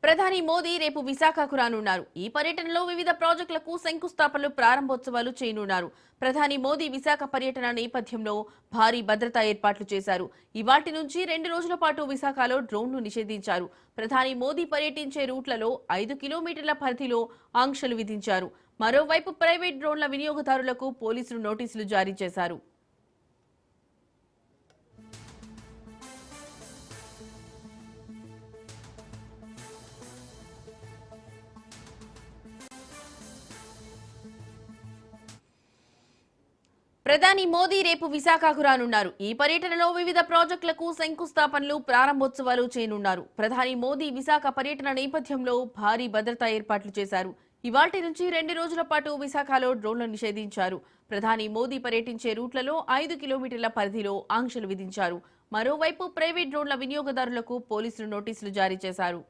ప్రధాని మోదీ రేపు విశాఖకు రానున్నారు. ఈ పర్యటనలో వివిధ ప్రాజెక్టులకు శంకుస్థాపనలు, ప్రారంభోత్సవాలు చేయనున్నారు. ప్రధాని మోదీ విశాఖ పర్యటన నేపథ్యంలో భారీ భద్రతా ఏర్పాట్లు చేశారు. ఇవాల్టి నుంచి 2 రోజుల పాటు విశాఖలో డ్రోన్లు నిషేధించారు. ప్రధాని మోదీ పర్యటించే రూట్లలో 5 కిలోమీటర్ల పరిధిలో ఆంక్షలు విధించారు. మరోవైపు ప్రైవేట్ డ్రోన్ల వినియోగదారులకు పోలీసులు నోటీసులు జారీ చేశారు. ప్రధాని మోదీ రేపు విశాఖకు రానున్నారు. ఈ పర్యటనలో వివిధ ప్రాజెక్టులకు శంకుస్థాపనలు, ప్రారంభోత్సవాలు చేయనున్నారు. ప్రధాని మోదీ విశాఖ పర్యటన నేపథ్యంలో భారీ భద్రతా ఏర్పాట్లు చేశారు. ఇవాల్టి నుంచి 2 రోజుల పాటు విశాఖలో డ్రోన్లు నిషేధించారు. ప్రధాని మోదీ పర్యటించే రూట్లలో 5 కిలోమీటర్ల పరిధిలో ఆంక్షలు విధించారు. మరోవైపు ప్రైవేట్ డ్రోన్ల వినియోగదారులకు పోలీసులు నోటీసులు జారీ చేశారు.